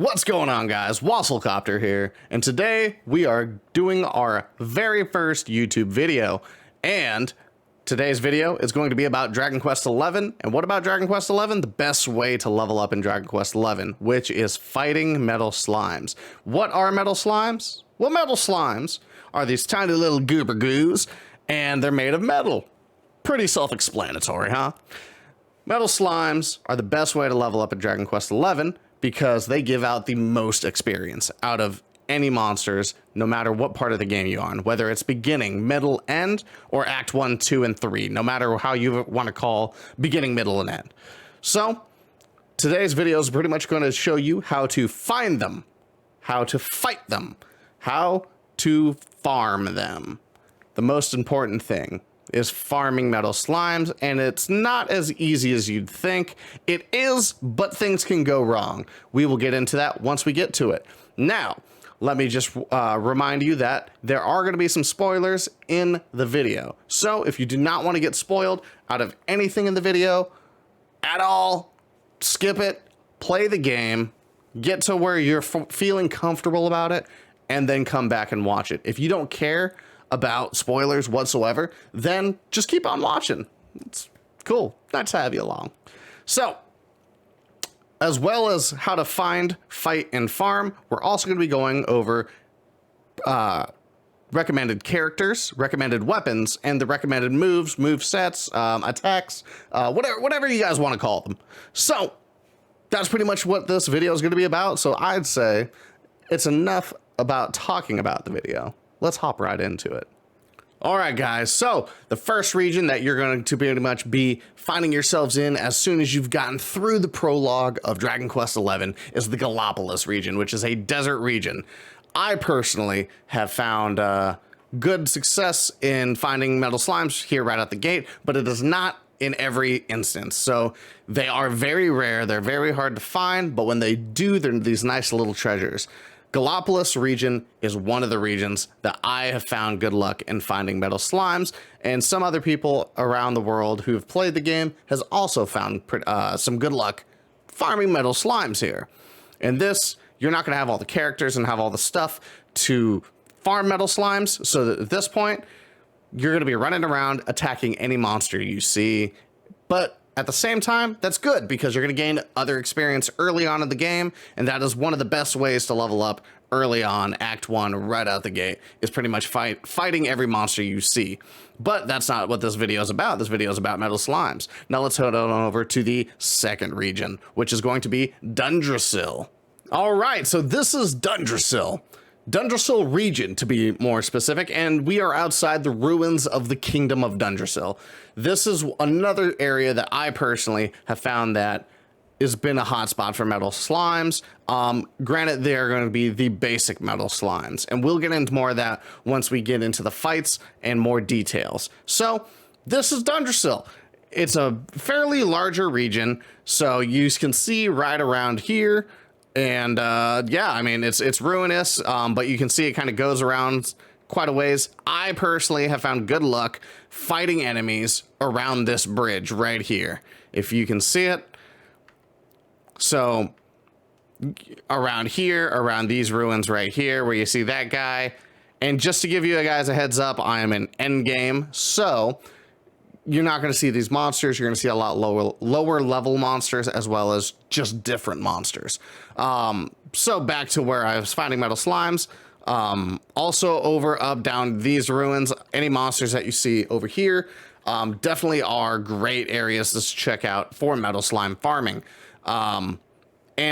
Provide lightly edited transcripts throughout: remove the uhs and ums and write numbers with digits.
What's going on, guys? Wasslecopter here, and today we are doing our very first YouTube video, and today's video is going to be about Dragon Quest XI. And what about Dragon Quest XI? The best way to level up in Dragon Quest XI, which is fighting metal slimes. What are metal slimes? Well, metal slimes are these tiny little goober goos, and they're made of metal. Pretty self-explanatory, huh? Metal slimes are the best way to level up in Dragon Quest XI because they give out the most experience out of any monsters, no matter what part of the game you're on, whether it's beginning, middle, end, or Act 1, 2, and 3, no matter how you want to call beginning, middle, and end. So, today's video is pretty much going to show you how to find them, how to fight them, how to farm them. The most important thing is farming metal slimes, and it's not as easy as you'd think. It is, but things can go wrong. We will get into that once we get to it. Now, let me just remind you that there are going to be some spoilers in the video. So if you do not want to get spoiled out of anything in the video at all, skip it, play the game, get to where you're feeling comfortable about it, and then come back and watch it. If you don't care about spoilers whatsoever, then just keep on watching. It's cool. Nice to have you along. So, as well as how to find, fight, and farm, we're also going to be going over recommended characters, recommended weapons, and the recommended moves, move sets, attacks, whatever you guys want to call them. So, that's pretty much what this video is going to be about. So I'd say it's enough about talking about the video. Let's hop right into it. All right, guys. So the first region that you're going to pretty much be finding yourselves in as soon as you've gotten through the prologue of Dragon Quest XI is the Gallopolis region, which is a desert region. I personally have found good success in finding metal slimes here right out the gate, but it is not in every instance. So they are very rare. They're very hard to find, but when they do, they're these nice little treasures. Gallopolis region is one of the regions that I have found good luck in finding metal slimes, and some other people around the world who have played the game has also found some good luck farming metal slimes here. And this, you're not going to have all the characters and have all the stuff to farm metal slimes, so that at this point, you're going to be running around attacking any monster you see, but at the same time, that's good because you're going to gain other experience early on in the game, and that is one of the best ways to level up early on. Act 1, right out the gate, is pretty much fighting every monster you see. But that's not what this video is about. This video is about metal slimes. Now let's head on over to the second region, which is going to be Dundrasil. All right, so this is Dundrasil. Dundrasil region, to be more specific, and we are outside the ruins of the Kingdom of Dundrasil. This is another area that I personally have found that has been a hotspot for metal slimes. Granted, they are going to be the basic metal slimes, and we'll get into more of that once we get into the fights and more details. So, this is Dundrasil. It's a fairly larger region, so you can see right around here. And yeah, I mean, it's ruinous, but you can see it kind of goes around quite a ways. I personally have found good luck fighting enemies around this bridge right here, if you can see it. So around here, around these ruins right here, where you see that guy. And just to give you guys a heads up, I am in endgame, so you're not going to see these monsters. You're going to see a lot lower level monsters, as well as just different monsters. So back to where I was finding metal slimes. Also over, up, down these ruins, any monsters that you see over here definitely are great areas to check out for metal slime farming. And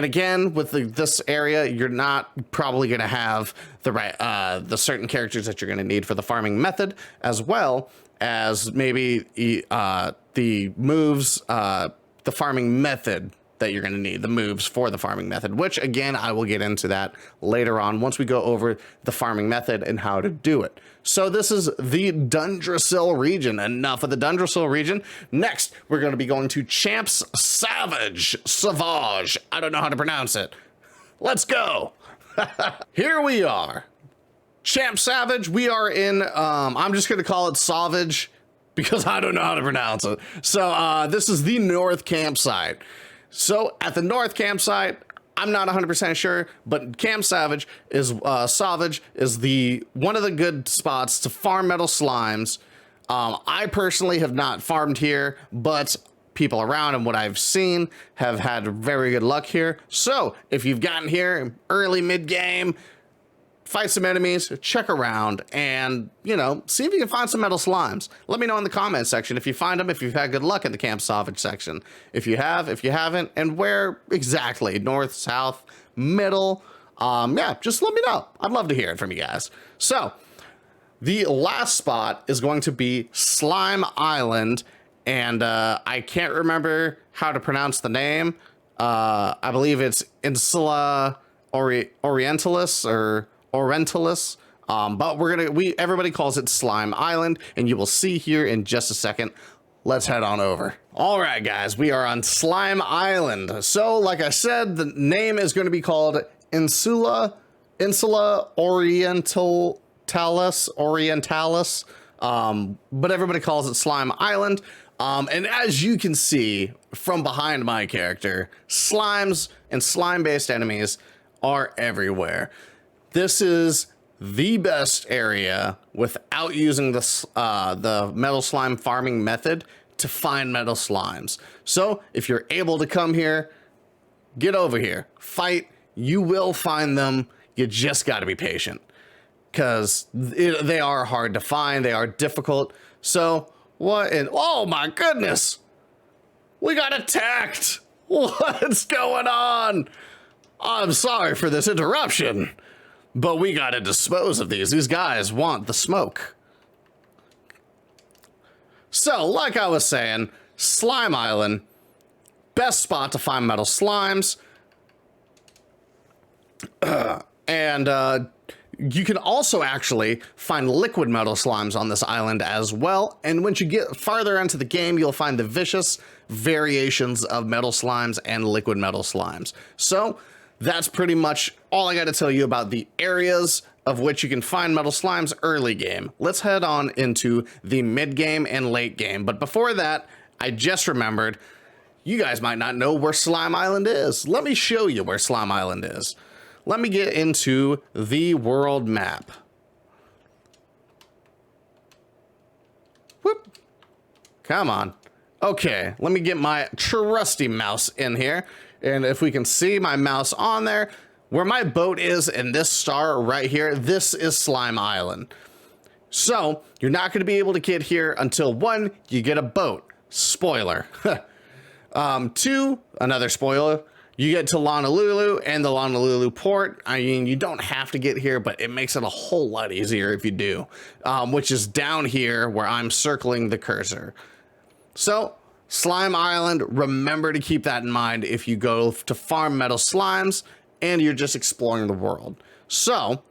again, with this area, you're not probably going to have the certain characters that you're going to need for the farming method, as well as maybe the moves, the farming method that you're going to need, the moves for the farming method, which again, I will get into that later on once we go over the farming method and how to do it. So this is the Dundrasil region. Enough of the Dundrasil region. Next, we're going to be going to Champs Savage. I don't know how to pronounce it. Let's go. Here we are. Champ Savage. We are in, I'm just going to call it Savage because I don't know how to pronounce it. So this is the North Campsite. So at the North Campsite, I'm not 100% sure, but Camp Savage is one of the good spots to farm metal slimes. I personally have not farmed here, but people around and what I've seen have had very good luck here. So if you've gotten here early, mid game, fight some enemies, check around, and, you know, see if you can find some metal slimes. Let me know in the comment section if you find them, if you've had good luck in the Camp Savage section. If you have, if you haven't, and where exactly, north, south, middle, yeah, just let me know. I'd love to hear it from you guys. So, the last spot is going to be Slime Island, and I can't remember how to pronounce the name. I believe it's Insula Orientalis, or Orientalis, but everybody calls it Slime Island, and you will see here in just a second. Let's head on over. All right, guys, we are on Slime Island. So, like I said, the name is going to be called Insula Orientalis, but everybody calls it Slime Island. And as you can see from behind my character, slimes and slime-based enemies are everywhere. This is the best area without using the metal slime farming method to find metal slimes. So if you're able to come here, get over here, fight, you will find them. You just got to be patient, because they are hard to find. They are difficult. So oh my goodness, we got attacked. What's going on? I'm sorry for this interruption, but we gotta dispose of these. These guys want the smoke. So, like I was saying, Slime Island, best spot to find metal slimes. And you can also actually find liquid metal slimes on this island as well. And once you get farther into the game, you'll find the vicious variations of metal slimes and liquid metal slimes. So, that's pretty much all I got to tell you about the areas of which you can find metal slimes early game. Let's head on into the mid game and late game. But before that, I just remembered, you guys might not know where Slime Island is. Let me show you where Slime Island is. Let me get into the world map. Whoop. Come on. Okay, let me get my trusty mouse in here. And if we can see my mouse on there, where my boat is in this star right here, this is Slime Island. So, you're not going to be able to get here until 1, you get a boat. Spoiler. 2, another spoiler, you get to Honolulu and the Honolulu port. I mean, you don't have to get here, but it makes it a whole lot easier if you do, which is down here where I'm circling the cursor. So, Slime Island, remember to keep that in mind if you go to farm metal slimes and you're just exploring the world. So,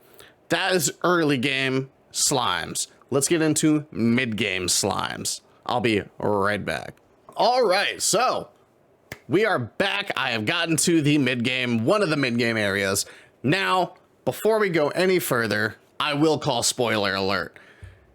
that is early game slimes. Let's get into mid game slimes. I'll be right back. All right, so we are back. I have gotten to the mid game, one of the mid game areas. Now, before we go any further, I will call spoiler alert.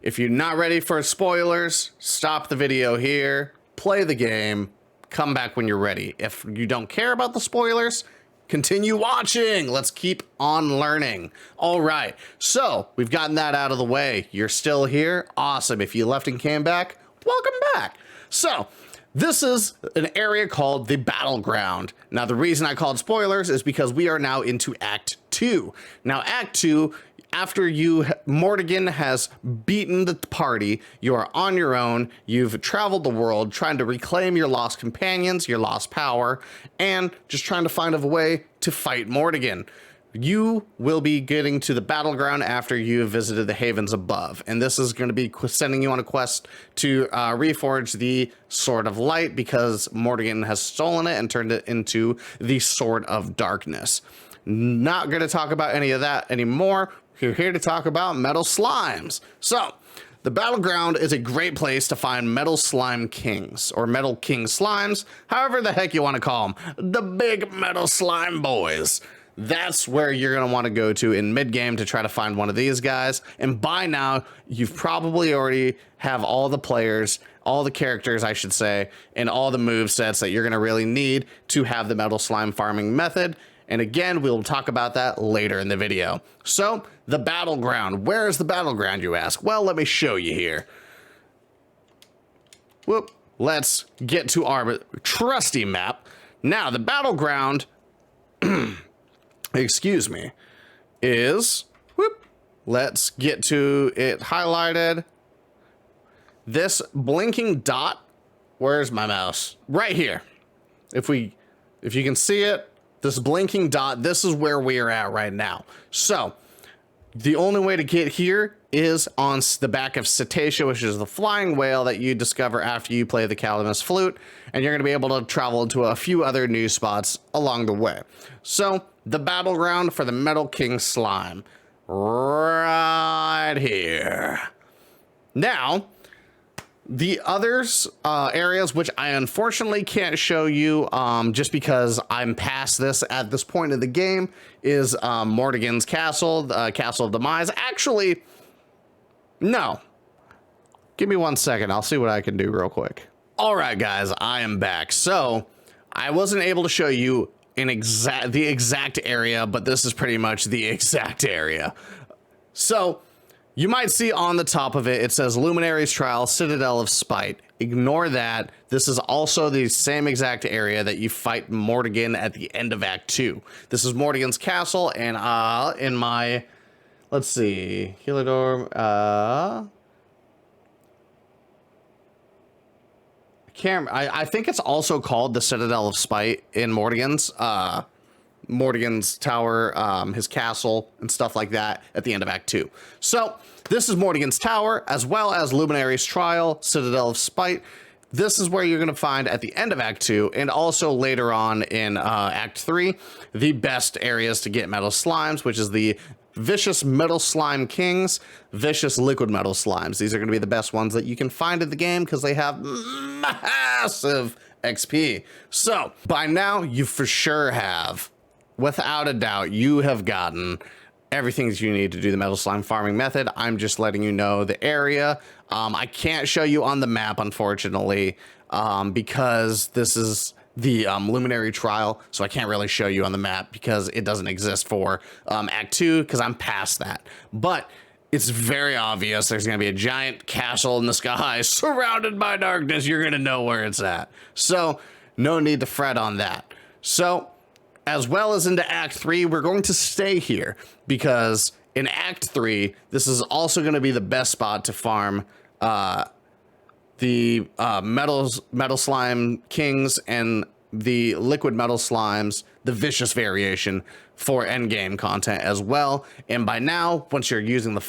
If you're not ready for spoilers, stop the video here. Play the game, come back when you're ready. If you don't care about the spoilers, continue watching. Let's keep on learning. All right, so we've gotten that out of the way. You're still here? Awesome. If you left and came back, welcome back. So, this is an area called the Battleground. Now, the reason I called spoilers is because we are now into Act 2. Now, Act 2, after Mortigan has beaten the party, you are on your own. You've traveled the world trying to reclaim your lost companions, your lost power, and just trying to find a way to fight Mortigan. You will be getting to the Battleground after you have visited the Havens above, and this is going to be sending you on a quest to reforge the Sword of Light, because Mortigan has stolen it and turned it into the Sword of Darkness. Not going to talk about any of that anymore. We're here to talk about metal slimes. So, the Battleground is a great place to find metal slime kings, or metal king slimes, however the heck you want to call them. The big metal slime boys. That's where you're going to want to go to in mid-game to try to find one of these guys. And by now, you've probably already have all the players, all the characters, I should say, and all the move sets that you're going to really need to have the metal slime farming method. And again, we'll talk about that later in the video. So the Battleground, where is the Battleground, you ask? Well, let me show you here. Whoop, let's get to our trusty map. Now the Battleground, excuse me, is, whoop, let's get to it highlighted. This blinking dot, where's my mouse? Right here. If you can see it, this blinking dot, this is where we are at right now. So the only way to get here is on the back of Cetacea, which is the flying whale that you discover after you play the Calamus flute, and you're going to be able to travel to a few other new spots along the way. So the Battleground for the Metal King Slime, right here. Now, the others areas, which I unfortunately can't show you just because I'm past this at this point in the game, is Mortigan's Castle, Castle of Demise. Actually, no. Give me 1 second. I'll see what I can do real quick. All right, guys, I am back. So I wasn't able to show you the exact area, but this is pretty much the exact area. So you might see on the top of it, it says Luminary's Trial, Citadel of Spite. Ignore that. This is also the same exact area that you fight Mortigan at the end of Act 2. This is Mortigan's Castle, and in my, let's see, Heliodoor, I think it's also called the Citadel of Spite in Mortigan's tower, his castle, and stuff like that at the end of Act 2. So this is Mortigan's Tower, as well as Luminary's Trial, Citadel of Spite. This is where you're going to find at the end of Act 2, and also later on in Act 3, the best areas to get metal slimes, which is the Vicious Metal Slime Kings, Vicious Liquid Metal Slimes. These are going to be the best ones that you can find in the game because they have massive XP. So by now, you for sure have, without a doubt, you have gotten everything that you need to do the metal slime farming method. I'm just letting you know the area. I can't show you on the map, unfortunately, because this is the Luminary Trial, so I can't really show you on the map because it doesn't exist for Act 2 because I'm past that. But it's very obvious there's going to be a giant castle in the sky surrounded by darkness. You're going to know where it's at. So no need to fret on that. So as well as into Act 3, we're going to stay here because in Act 3, this is also going to be the best spot to farm the metal slime kings and the liquid metal slimes, the vicious variation for endgame content as well. And by now, once you're using the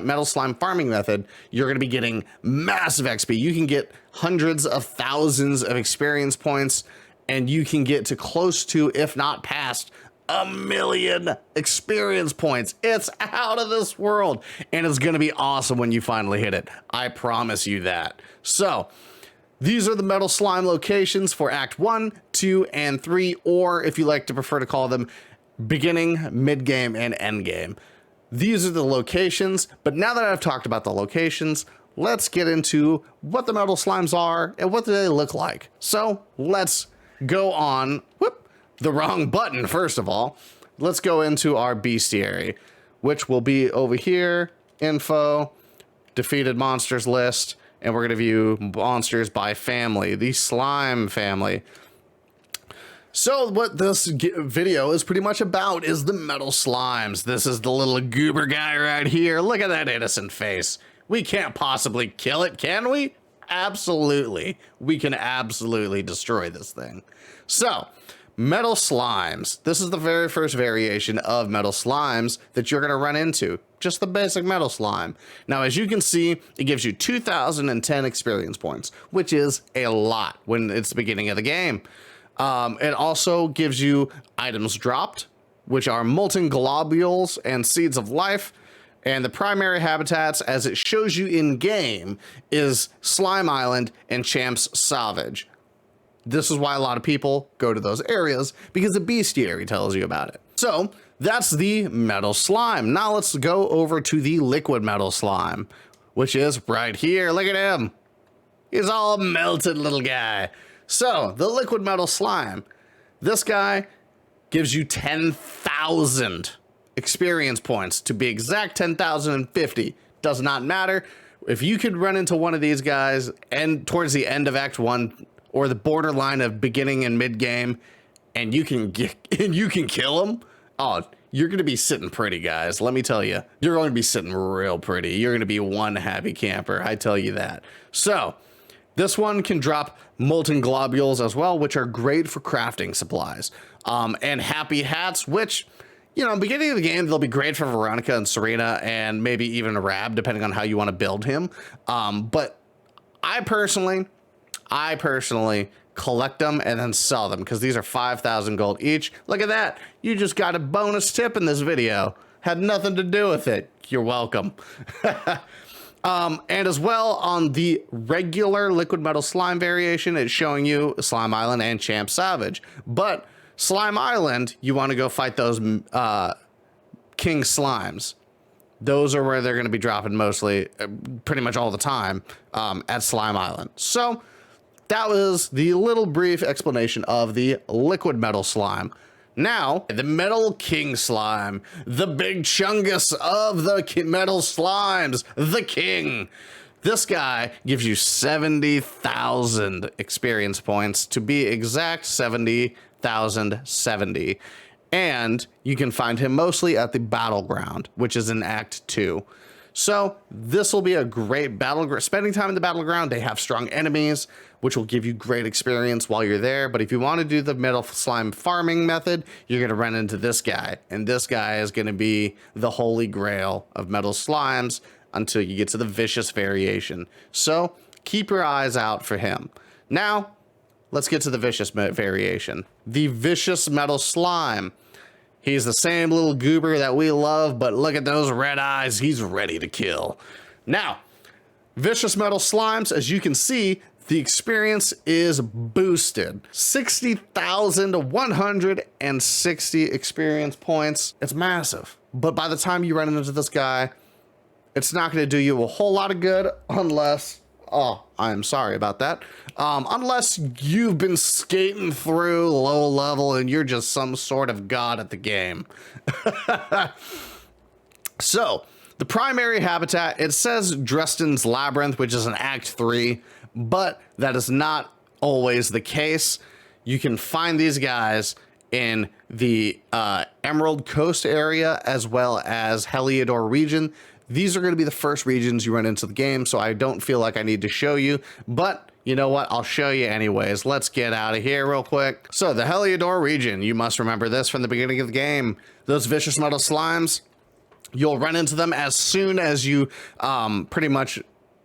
metal slime farming method, you're going to be getting massive XP. You can get hundreds of thousands of experience points, and you can get to close to, if not past, 1 million experience points. It's out of this world, and it's going to be awesome when you finally hit it. I promise you that. So these are the metal slime locations for Act 1, 2, and 3, or if you like to prefer to call them beginning, mid-game, and end-game. These are the locations, but now that I've talked about the locations, let's get into what the metal slimes are and what do they look like. So let's go on, whoop, the wrong button, first of all. Let's go into our bestiary, which will be over here, info, defeated monsters list, and we're going to view monsters by family, the slime family. So what this video is pretty much about is the metal slimes. This is the little goober guy right here. Look at that innocent face. We can't possibly kill it, can we? Absolutely. We can absolutely destroy this thing. So, metal slimes. This is the very first variation of metal slimes that you're going to run into. Just the basic metal slime. Now, as you can see, it gives you 2,010 experience points, which is a lot when it's the beginning of the game. It also gives you items dropped, which are molten globules and seeds of life. And the primary habitats, as it shows you in game, is Slime Island and Champ's Salvage. This is why a lot of people go to those areas, because the bestiary tells you about it. So that's the metal slime. Now let's go over to the liquid metal slime, which is right here. Look at him. He's all melted little guy. So the liquid metal slime, this guy gives you 10,000 experience points. To be exact, 10,050. Does not matter. If you could run into one of these guys and towards the end of Act 1 or the borderline of beginning and mid game, and you can kill them, oh, you're going to be sitting pretty, guys. Let me tell you, you're going to be sitting real pretty. You're going to be one happy camper. I tell you that. So this one can drop molten globules as well, which are great for crafting supplies, and happy hats, which, you know, beginning of the game, they'll be great for Veronica and Serena and maybe even Rab, depending on how you want to build him. But I personally collect them and then sell them because these are 5,000 gold each. Look at that. You just got a bonus tip in this video. Had nothing to do with it. You're welcome. And as well, on the regular liquid metal slime variation, it's showing you Slime Island and Champ Savage. But Slime Island, you want to go fight those king slimes. Those are where they're going to be dropping mostly, pretty much all the time, at Slime Island. So that was the little brief explanation of the liquid metal slime. Now, the Metal King Slime, the big chungus of the metal slimes, the king. This guy gives you 70,000 experience points, to be exact, 70,070. And you can find him mostly at the Battleground, which is in Act 2. So this will be a great battleground. Spending time in the Battleground, they have strong enemies, which will give you great experience while you're there. But if you want to do the metal slime farming method, you're going to run into this guy. And this guy is going to be the holy grail of metal slimes until you get to the vicious variation. So keep your eyes out for him. Now, let's get to the vicious variation. The vicious metal slime. He's the same little goober that we love, but look at those red eyes. He's ready to kill. Now, vicious metal slimes, as you can see, the experience is boosted. 60,160 experience points. It's massive. But by the time you run into this guy, it's not going to do you a whole lot of good unless... Oh, I'm sorry about that. Unless you've been skating through low level and you're just some sort of god at the game. So, the primary habitat, it says Dresden's Labyrinth, which is in Act 3, but that is not always the case. You can find these guys in the Emerald Coast area as well as Heliodoor Region. These are going to be the first regions you run into the game, so I don't feel like I need to show you, but you know what? I'll show you anyways. Let's get out of here real quick. So the Heliodoor Region, you must remember this from the beginning of the game. Those vicious metal slimes, you'll run into them as soon as you pretty much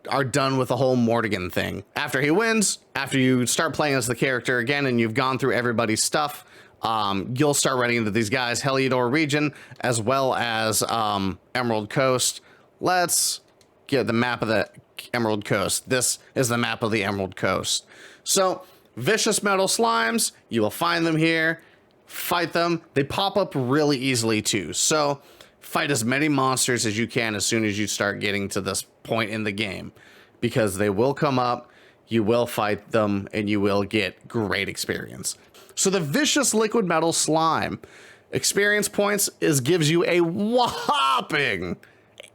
are done with the whole Mortigan thing. After he wins, after you start playing as the character again and you've gone through everybody's stuff, you'll start running into these guys, Heliodoor Region, as well as Emerald Coast. Let's get the map of the Emerald Coast. This is the map of the Emerald Coast. So, vicious metal slimes, you will find them here. Fight them. They pop up really easily too. So, fight as many monsters as you can as soon as you start getting to this point in the game. Because they will come up, you will fight them, and you will get great experience. So, the vicious liquid metal slime experience points gives you a whopping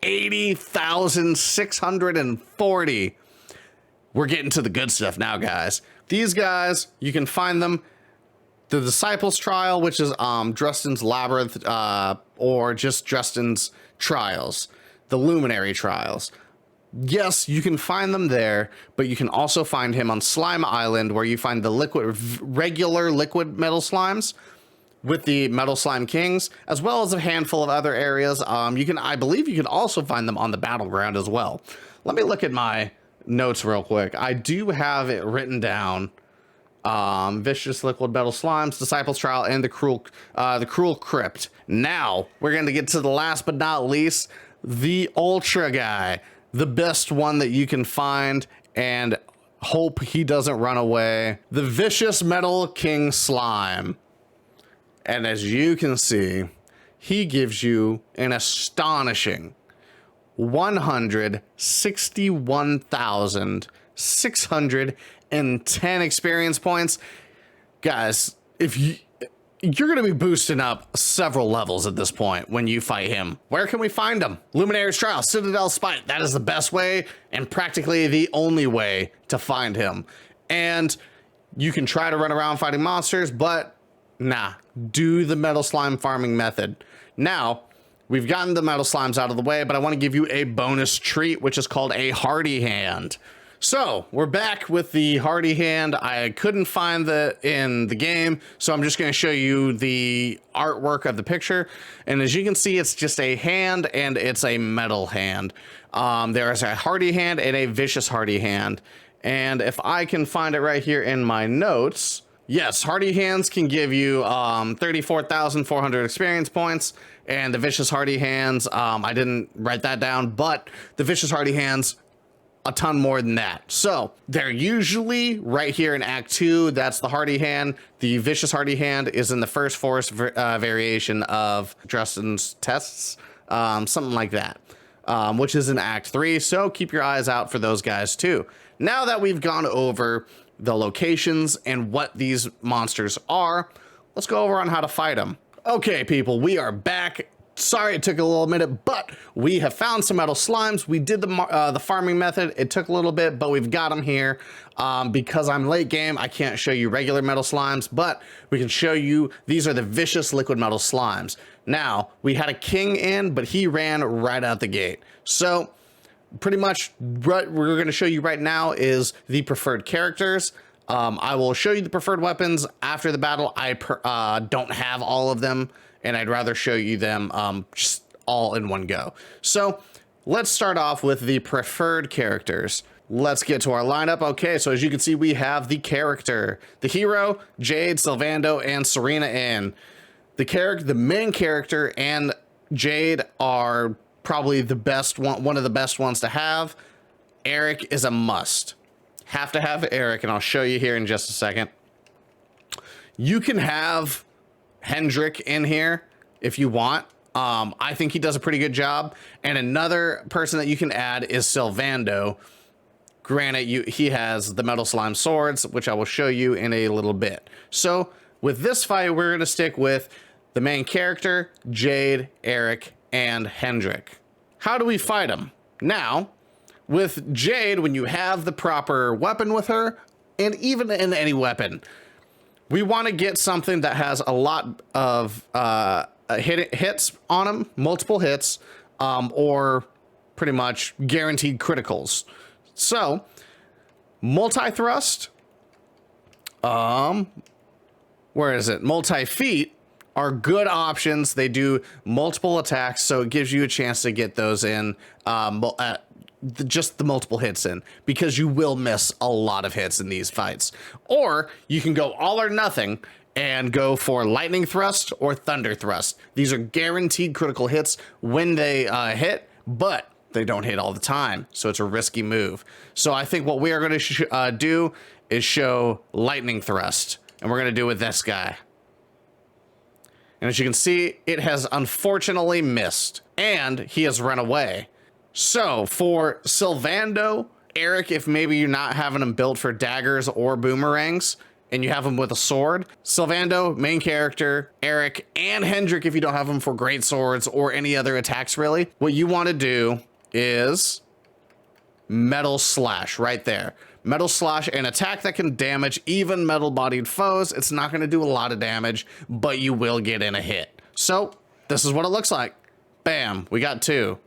80,640. We're getting to the good stuff now, guys. These guys, you can find them. The Disciples Trial, which is Dresden's Labyrinth, or just Dresden's Trials, the Luminary Trials. Yes, you can find them there, but you can also find him on Slime Island, where you find the regular liquid metal slimes with the Metal Slime Kings, as well as a handful of other areas. I believe you can also find them on the Battleground as well. Let me look at my notes real quick. I do have it written down. Vicious liquid metal slimes, Disciples Trial, and the Cruel Crypt. Now, we're going to get to the last but not least, the Ultra guy. The best one that you can find, and hope he doesn't run away. The Vicious Metal King Slime. And as you can see, he gives you an astonishing 161,610 experience points. Guys, if you're going to be boosting up several levels at this point when you fight him. Where can we find him? Luminary's Trial, Citadel Spite. That is the best way and practically the only way to find him. And you can try to run around fighting monsters, but nah, do the metal slime farming method. Now, we've gotten the metal slimes out of the way, but I want to give you a bonus treat, which is called a Hearty Hand. So we're back with the Hearty Hand. I couldn't find in the game, so I'm just going to show you the artwork of the picture. And as you can see, it's just a hand, and it's a metal hand. There is a Hearty Hand and a Vicious Hearty Hand. And if I can find it right here in my notes, yes, Hearty Hands can give you 34,400 experience points, and the Vicious Hearty Hands, I didn't write that down, but the Vicious Hearty Hands, a ton more than that. So they're usually right here in Act 2. That's the Hearty Hand. The Vicious Hearty Hand is in the first force variation of Dresden's tests, something like that, which is in Act 3. So keep your eyes out for those guys too. Now that we've gone over the locations and what these monsters are, let's go over on how to fight them. Okay, people, we are back. Sorry it took a little minute, but we have found some metal slimes. We did the farming method. It took a little bit, but we've got them here. Because I'm late game, I can't show you regular metal slimes, but we can show you, these are the vicious liquid metal slimes. Now, we had a king in, but he ran right out the gate. So pretty much what we're going to show you right now is the preferred characters. I will show you the preferred weapons after the battle. I don't have all of them, and I'd rather show you them just all in one go. So let's start off with the preferred characters. Let's get to our lineup. Okay, so as you can see, we have the character, the hero, Jade, Sylvando, and Serena in. The main character and Jade are probably the best one of the best ones to have. Eric is a must. Have to have Eric, and I'll show you here in just a second. You can have Hendrik in here if you want. I think he does a pretty good job. And another person that you can add is Sylvando. Granted, he has the metal slime swords, which I will show you in a little bit. So with this fight, we're going to stick with the main character, Jade, Eric, and Hendrik. How do we fight him? Now, with Jade, when you have the proper weapon with her, and even in any weapon, we want to get something that has a lot of hits on him, multiple hits, or pretty much guaranteed criticals. So, multi-thrust, where is it? Multi-feet are good options. They do multiple attacks, so it gives you a chance to get those in, just the multiple hits in, because you will miss a lot of hits in these fights. Or you can go all or nothing and go for lightning thrust or thunder thrust. These are guaranteed critical hits when they hit, but they don't hit all the time, so it's a risky move. So I think what we are going to do is show lightning thrust, and we're going to do it with this guy. And as you can see, it has unfortunately missed, and he has run away. So for Sylvando, Eric, if maybe you're not having him built for daggers or boomerangs, and you have him with a sword, Sylvando, main character, Eric, and Hendrik, if you don't have him for great swords or any other attacks really, what you want to do is Metal Slash right there. Metal Slash, an attack that can damage even metal-bodied foes. It's not going to do a lot of damage, but you will get in a hit. So this is what it looks like. Bam, we got two.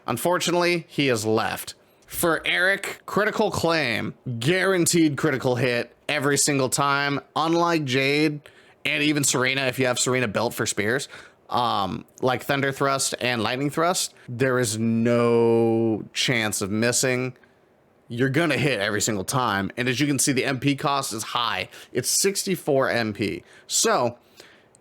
Unfortunately, he is left. For Eric, critical claim, guaranteed critical hit every single time. Unlike Jade and even Serena, if you have Serena built for spears, like Thunder Thrust and Lightning Thrust, there is no chance of missing. You're gonna hit every single time. And as you can see, the MP cost is high. It's 64 MP. So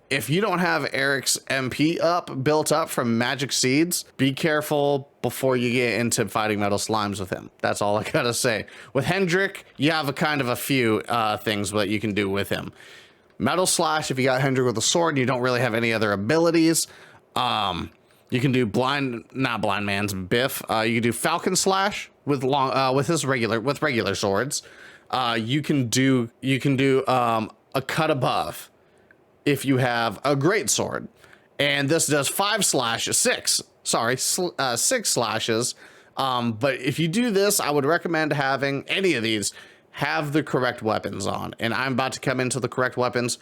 if you don't have Eric's MP built up from Magic Seeds, be careful before you get into fighting metal slimes with him. That's all I gotta say. With Hendrik, you have a few things that you can do with him. Metal Slash, if you got Hendrik with a sword and you don't really have any other abilities, you can do not blind man's biff. You can do Falcon Slash with regular swords. You can do a cut above. if you have a great sword. And this does 6 slashes. But if you do this, I would recommend having any of these have the correct weapons on. And I'm about to come into the correct weapons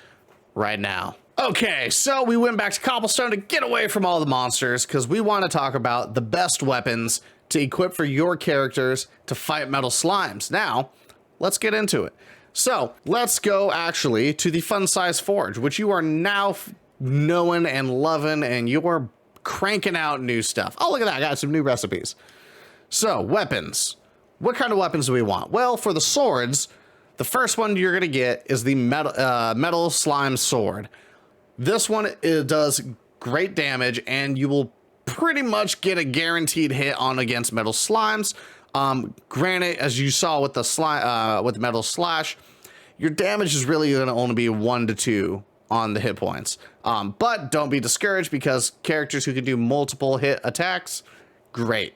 right now. Okay, so we went back to Cobblestone to get away from all the monsters because we want to talk about the best weapons to equip for your characters to fight metal slimes. Now, let's get into it. So let's go actually to the Fun Size Forge, which you are now knowing and loving, and you're cranking out new stuff. Oh, look at that. I got some new recipes. So weapons. What kind of weapons do we want? Well, for the swords, the first one you're going to get is the metal slime sword. This one, it does great damage, and you will pretty much get a guaranteed hit on against metal slimes. Granted, as you saw with the metal slash, your damage is really going to only be 1 to 2 on the hit points. But don't be discouraged because characters who can do multiple hit attacks, great.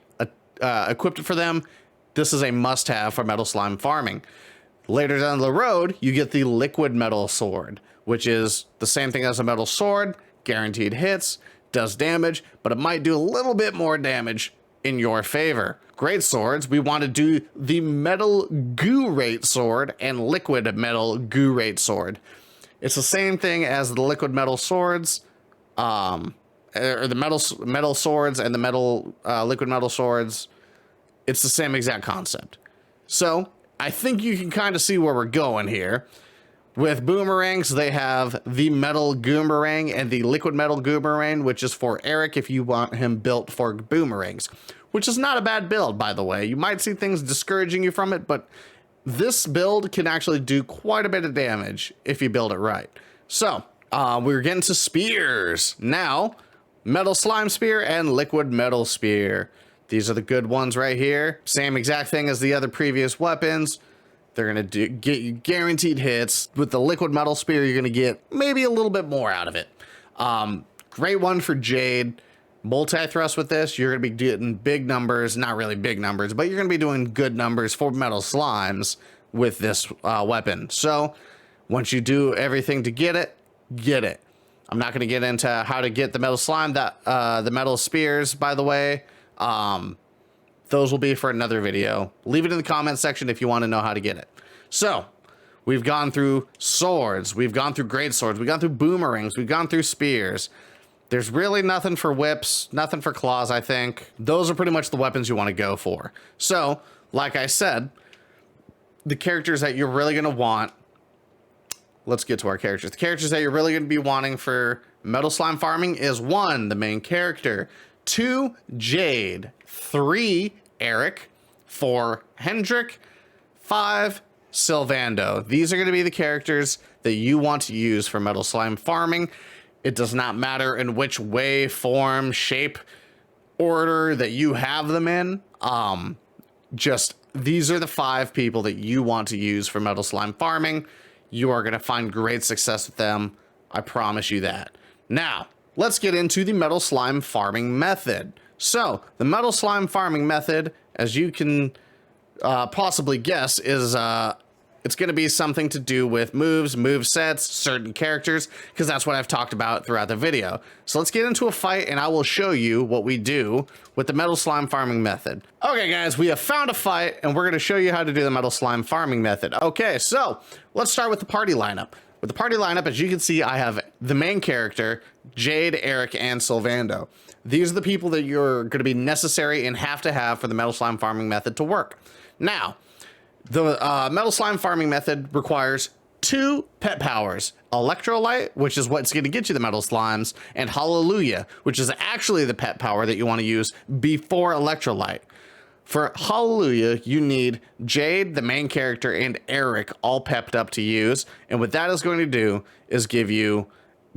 Equipped for them, this is a must-have for metal slime farming. Later down the road, you get the liquid metal sword, which is the same thing as a metal sword, guaranteed hits, does damage, but it might do a little bit more damage in your favor. Great swords, we want to do the metal goo rate sword and liquid metal goo rate sword. It's the same thing as the liquid metal swords, or the metal swords and the liquid metal swords. It's the same exact concept. So I think you can kind of see where we're going here. With boomerangs, they have the metal goomerang and the liquid metal goomerang, which is for Eric if you want him built for boomerangs, which is not a bad build, by the way. You might see things discouraging you from it, but this build can actually do quite a bit of damage if you build it right. So we're getting to spears. Now, metal slime spear and liquid metal spear. These are the good ones right here. Same exact thing as the other previous weapons. They're going to get you guaranteed hits. With the liquid metal spear, you're going to get maybe a little bit more out of it. Great one for Jade. Multi-thrust with this, you're going to be getting big numbers. Not really big numbers, but you're going to be doing good numbers for metal slimes with this weapon. So once you do everything to get it, get it. I'm not going to get into how to get the metal slime, the metal spears, by the way. Those will be for another video. Leave it in the comment section if you want to know how to get it. So we've gone through swords. We've gone through great swords. We've gone through boomerangs. We've gone through spears. There's really nothing for whips, nothing for claws, I think. Those are pretty much the weapons you want to go for. So, like I said, the characters that you're really going to want, let's get to our characters. The characters that you're really going to be wanting for metal slime farming is 1, the main character, 2, Jade, 3, Eric, 4, Hendrik, 5, Sylvando. These are going to be the characters that you want to use for metal slime farming. It does not matter in which way, form, shape, order that you have them in. Just these are the 5 people that you want to use for metal slime farming. You are going to find great success with them. I promise you that. Now, let's get into the metal slime farming method. So, the metal slime farming method, as you can possibly guess, is it's going to be something to do with moves, move sets, certain characters, because that's what I've talked about throughout the video. So let's get into a fight, and I will show you what we do with the metal slime farming method. Okay, guys, we have found a fight, and we're going to show you how to do the metal slime farming method. Okay, so let's start with the party lineup. With the party lineup, as you can see, I have the main character, Jade, Eric, and Sylvando. These are the people that you're going to be necessary and have to have for the metal slime farming method to work. Now, the metal slime farming method requires 2 pet powers, Electrolyte, which is what's going to get you the metal slimes, and Hallelujah, which is actually the pet power that you want to use before Electrolyte. For Hallelujah, you need Jade, the main character, and Eric all pepped up to use. And what that is going to do is give you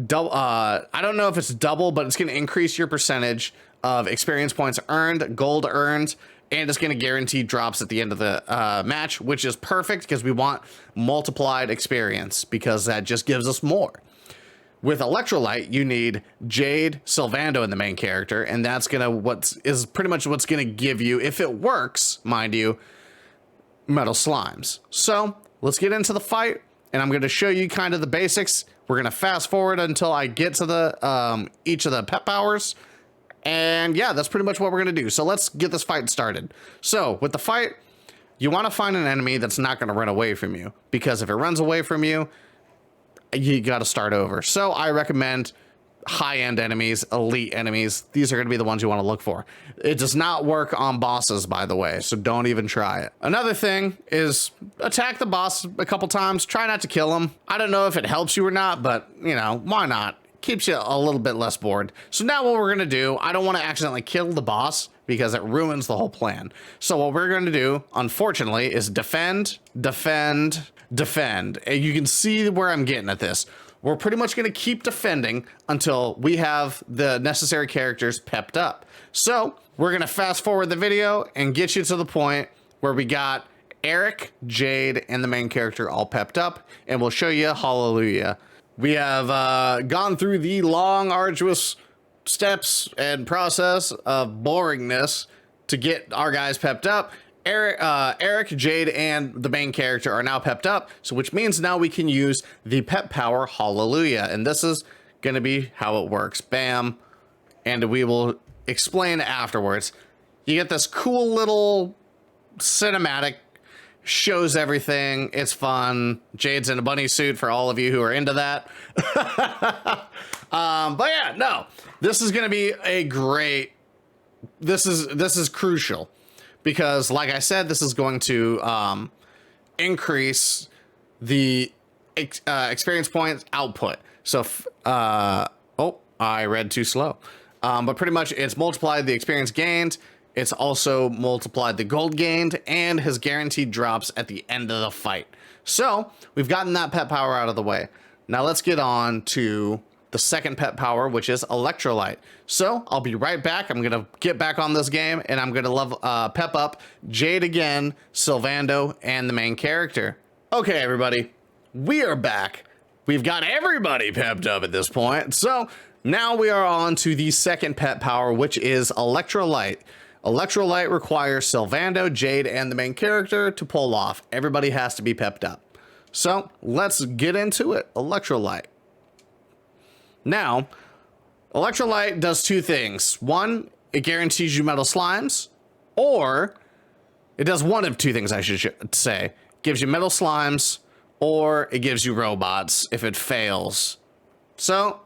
double, I don't know if it's double, but it's going to increase your percentage of experience points earned, gold earned, and it's going to guarantee drops at the end of the match, which is perfect because we want multiplied experience because that just gives us more. With Electrolyte, you need Jade, Sylvando, and the main character, and that's pretty much what's gonna give you, if it works, mind you, metal slimes. So let's get into the fight, and I'm gonna show you kind of the basics. We're gonna fast forward until I get to the each of the pet powers. And yeah, that's pretty much what we're gonna do. So let's get this fight started. So with the fight, you wanna find an enemy that's not gonna run away from you, because if it runs away from you, you gotta start over. So I recommend high-end enemies, elite enemies. These are gonna be the ones you wanna look for. It does not work on bosses, by the way, so don't even try it. Another thing is attack the boss a couple times, try not to kill him. I don't know if it helps you or not, but you know, why not? Keeps you a little bit less bored. So now what we're gonna do, I don't wanna accidentally kill the boss because it ruins the whole plan. So what we're gonna do, unfortunately, is defend, defend, defend. And you can see where I'm getting at this. We're pretty much going to keep defending until we have the necessary characters pepped up. So we're going to fast forward the video and get you to the point where we got Eric, Jade, and the main character all pepped up, and we'll show you hallelujah. We have gone through the long, arduous steps and process of boringness to get our guys pepped up. Eric, Jade, and the main character are now pepped up, so which means now we can use the pep power Hallelujah, and this is gonna be how it works. Bam, and we will explain afterwards. You get this cool little cinematic, shows everything. It's fun. Jade's in a bunny suit for all of you who are into that. But yeah, no, this is gonna be a great. This is crucial. Because, like I said, this is going to increase the experience points output. So, oh, I read too slow. But pretty much it's multiplied the experience gained. It's also multiplied the gold gained and his guaranteed drops at the end of the fight. So we've gotten that pet power out of the way. Now let's get on to the second pet power, which is Electrolyte. So I'll be right back. I'm gonna get back on this game and I'm gonna pep up Jade again, Sylvando, and the main character. Okay, everybody, we are back. We've got everybody pepped up at this point. So now we are on to the second pet power, which is Electrolyte. Electrolyte requires Sylvando, Jade, and the main character to pull off. Everybody has to be pepped up. So let's get into it. Electrolyte. Now, Electrolyte does two things. One, it guarantees you metal slimes, or it does one of two things, I should say. It gives you metal slimes, or it gives you robots if it fails. So,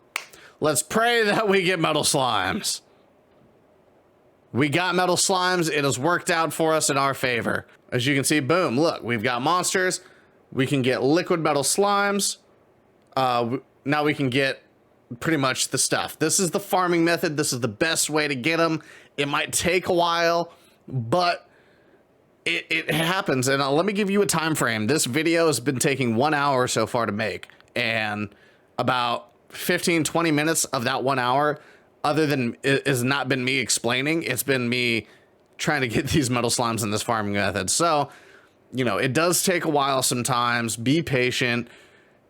let's pray that we get metal slimes. We got metal slimes. It has worked out for us in our favor. As you can see, boom, look, we've got monsters. We can get liquid metal slimes. Now we can get pretty much the stuff. This is the farming method. This is the best way to get them. It might take a while, but it happens. And let me give you a time frame. This video has been taking 1 hour so far to make, and about 15-20 minutes of that 1 hour, other than it has not been me explaining, it's been me trying to get these metal slimes in this farming method. So, you know, it does take a while sometimes. Be patient.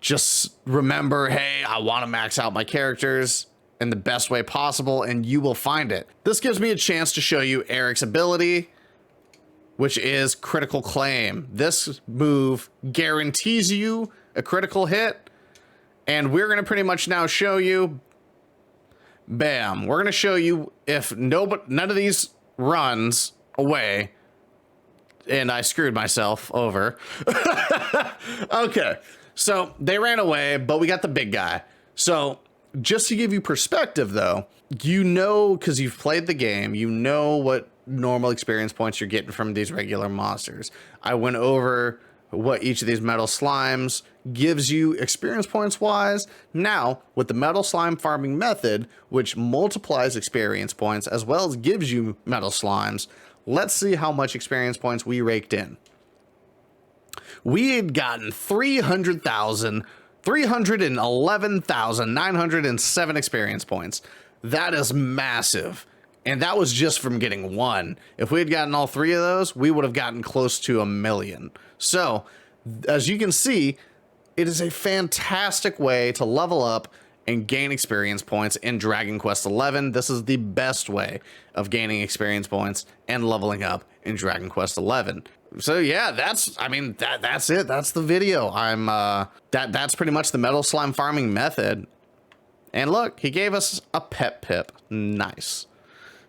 Just remember, hey, I want to max out my characters in the best way possible, and you will find it. This gives me a chance to show you Eric's ability, which is Critical Claim. This move guarantees you a critical hit, and we're going to pretty much now show you, bam, we're going to show you if none of these runs away, and I screwed myself over. Okay. So they ran away, but we got the big guy. So just to give you perspective, though, you know, because you've played the game, you know what normal experience points you're getting from these regular monsters. I went over what each of these metal slimes gives you experience points wise. Now, with the metal slime farming method, which multiplies experience points as well as gives you metal slimes, let's see how much experience points we raked in. We had gotten 311,907 experience points. That is massive. And that was just from getting one. If we had gotten all three of those, we would have gotten close to 1 million. So, as you can see, it is a fantastic way to level up and gain experience points in Dragon Quest XI. This is the best way of gaining experience points and leveling up in Dragon Quest XI. So yeah, I mean, that's it. That's the video. That's pretty much the metal slime farming method. And look, he gave us a pet pip. Nice.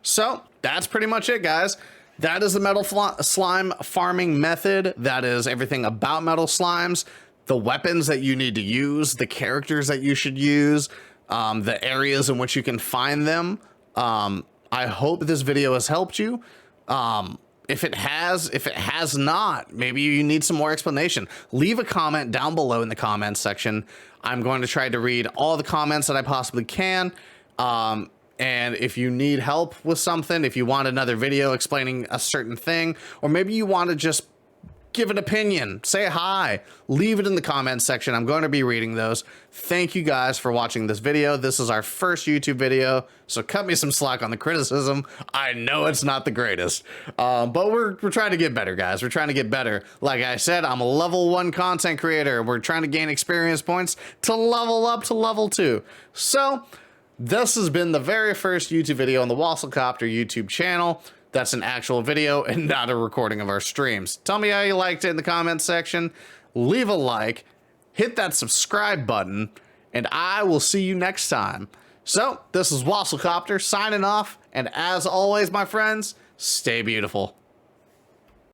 So that's pretty much it, guys. That is the metal slime farming method. That is everything about metal slimes, the weapons that you need to use, the characters that you should use, the areas in which you can find them. I hope this video has helped you. If it has not, maybe you need some more explanation. Leave a comment down below in the comments section. I'm going to try to read all the comments that I possibly can. And if you need help with something, if you want another video explaining a certain thing, or maybe you want to just give an opinion, say hi, leave it in the comments section. I'm going to be reading those. Thank you guys for watching this video. This is our first YouTube video, so cut me some slack on the criticism. I know it's not the greatest, but we're trying to get better, guys. We're trying to get better. Like I said, I'm a level 1 content creator. We're trying to gain experience points to level up to level 2. So this has been the very first YouTube video on the Wasslecopter YouTube channel. That's an actual video and not a recording of our streams. Tell me how you liked it in the comments section. Leave a like, hit that subscribe button, and I will see you next time. So, this is Wasslecopter signing off, and as always, my friends, stay beautiful.